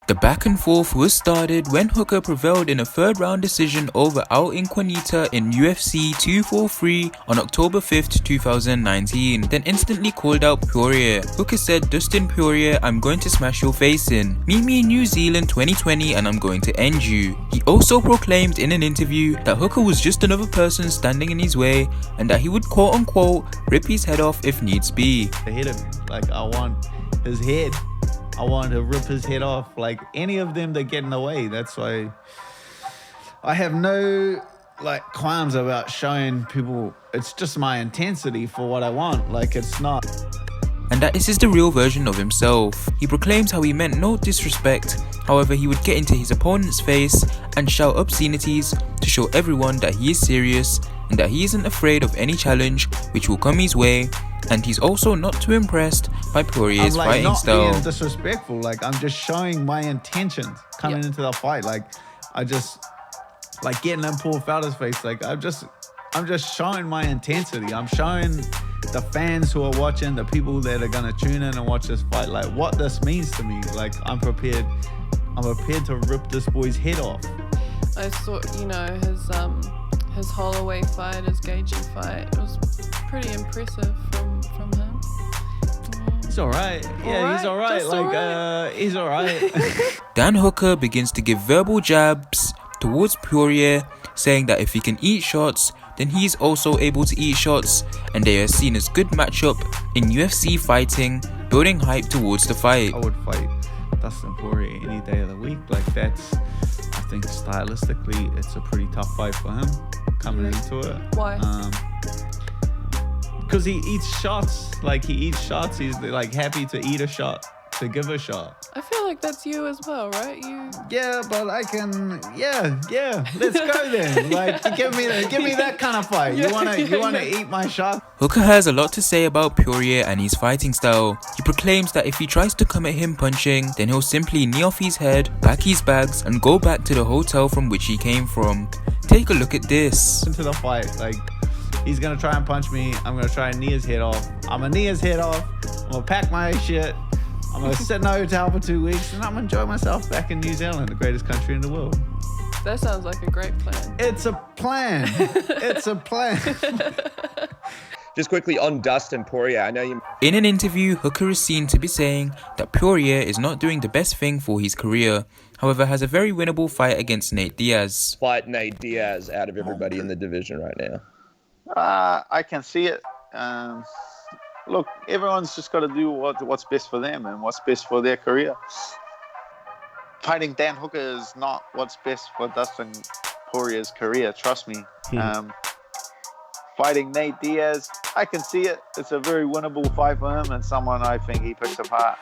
The back and forth was started when Hooker prevailed in a third round decision over Al Inquinita in UFC 243 on October 5th, 2019, then instantly called out Poirier. Hooker said, "Dustin Poirier, I'm going to smash your face in. Meet me in New Zealand 2020 and I'm going to end you." He also proclaimed in an interview that Hooker was just another person standing in his way and that he would quote unquote rip his head off if needs be. The head of him, like I want his head. I want to rip his head off, like any of them that get in the way. That's why I have no qualms about showing people. It's just my intensity for what I want. Like it's not. And that this is the real version of himself. He proclaims how he meant no disrespect, however he would get into his opponent's face and shout obscenities to show everyone that he is serious and that he isn't afraid of any challenge which will come his way, and he's also not too impressed by Poirier's fighting not style. Being disrespectful, like I'm just showing my intentions coming into the fight. Like I just getting in Paul Felder's face. Like I'm just showing my intensity. I'm showing the fans who are watching, the people that are gonna tune in and watch this fight, like what this means to me. Like I'm prepared to rip this boy's head off. I saw, his Holloway fight, his Gaethje fight. It was pretty impressive from him. He's alright. Yeah, he's alright. He's alright. Dan Hooker begins to give verbal jabs towards Poirier, saying that if he can eat shots, then he is also able to eat shots, and they are seen as good matchup in UFC fighting, building hype towards the fight. I would fight Dustin Poirier any day of the week. Like that's, I think stylistically, it's a pretty tough fight for him coming into it. Why? Because he eats shots. Like he eats shots. He's like happy to eat a shot, to give a shot. I feel like that's you as well, right? Yeah, but I can. Yeah. Let's go then. Like, give me that kind of fight. You wanna eat my shot? Hooker has a lot to say about Poirier and his fighting style. He proclaims that if he tries to come at him punching, then he'll simply knee off his head, pack his bags, and go back to the hotel from which he came from. Take a look at this. Into the fight, like he's gonna try and punch me. I'm gonna try and knee his head off. I'm gonna knee his head off. I'm gonna pack my shit. I'm gonna sit in a hotel for 2 weeks and I'm gonna enjoy myself back in New Zealand, the greatest country in the world. That sounds like a great plan. It's a plan. It's a plan. Just quickly on Dustin Poirier, I know you... In an interview, Hooker is seen to be saying that Poirier is not doing the best thing for his career, however has a very winnable fight against Nate Diaz. Fight Nate Diaz out of everybody in the division right now. I can see it. Look, everyone's just got to do what's best for them and what's best for their career. Fighting Dan Hooker is not what's best for Dustin Poirier's career, trust me. Fighting Nate Diaz, I can see it. It's a very winnable fight for him and someone I think he picks apart.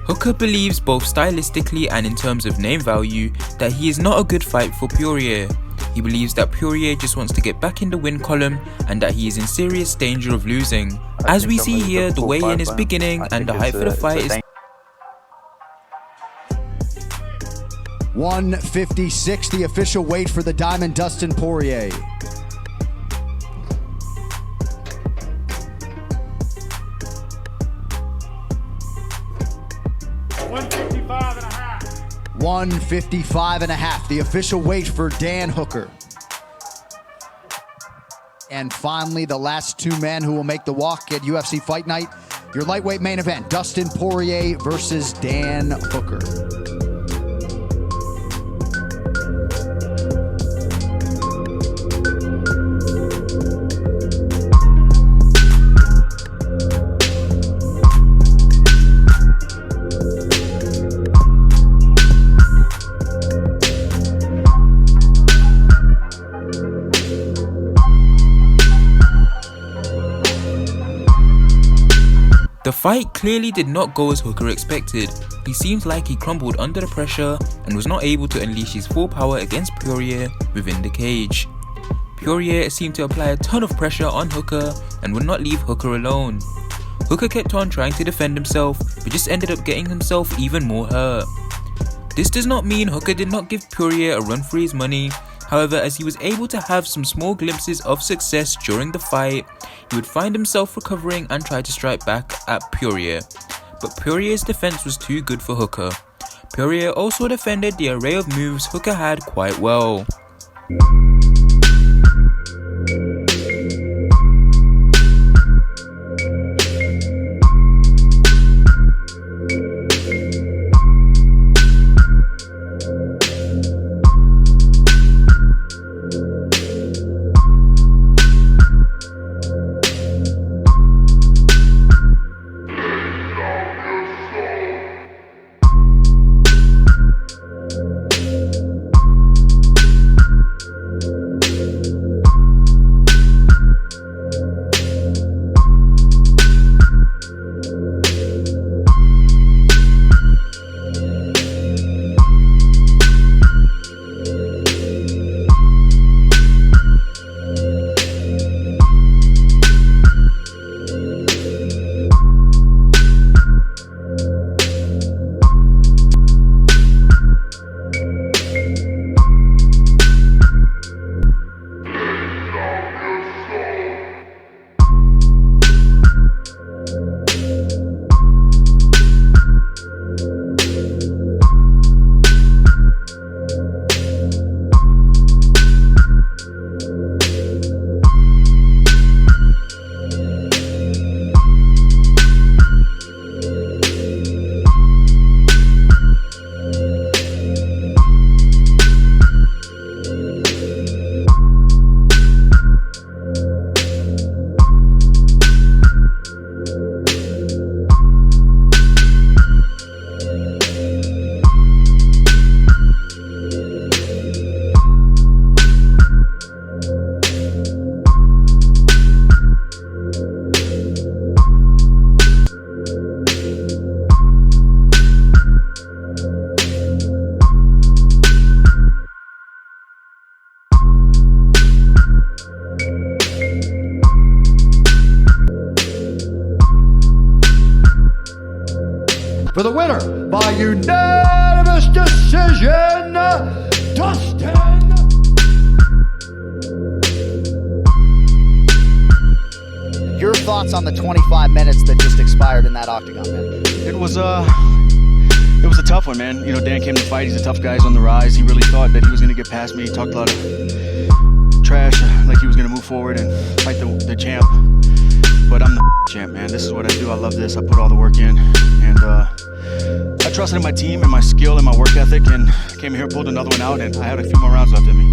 Hooker believes both stylistically and in terms of name value that he is not a good fight for Poirier. He believes that Poirier just wants to get back in the win column and that he is in serious danger of losing. As we see here, the weigh-in is beginning and the hype for the fight is... 156, the official weight for the Diamond, Dustin Poirier. $155.5, the official weight for Dan Hooker. And finally, the last two men who will make the walk at UFC Fight Night. Your lightweight main event, Dustin Poirier versus Dan Hooker. The fight clearly did not go as Hooker expected. He seemed like he crumbled under the pressure and was not able to unleash his full power against Poirier within the cage. Poirier seemed to apply a ton of pressure on Hooker and would not leave Hooker alone. Hooker kept on trying to defend himself, but just ended up getting himself even more hurt. This does not mean Hooker did not give Poirier a run for his money. However, as he was able to have some small glimpses of success during the fight, he would find himself recovering and try to strike back at Poirier. But Poirier's defense was too good for Hooker. Poirier also defended the array of moves Hooker had quite well. For the winner by unanimous decision, Dustin. Your thoughts on the 25 minutes that just expired in that octagon, man? It was a tough one, man. You know, Dan came to fight. He's a tough guy. He's on the rise. He really thought that he was going to get past me. He talked a lot of trash, like he was going to move forward and fight the champ. But I'm the champ, man. This is what I do. I love this. I put all the work in, and I trusted in my team and my skill and my work ethic, and came here, pulled another one out, and I had a few more rounds left in me.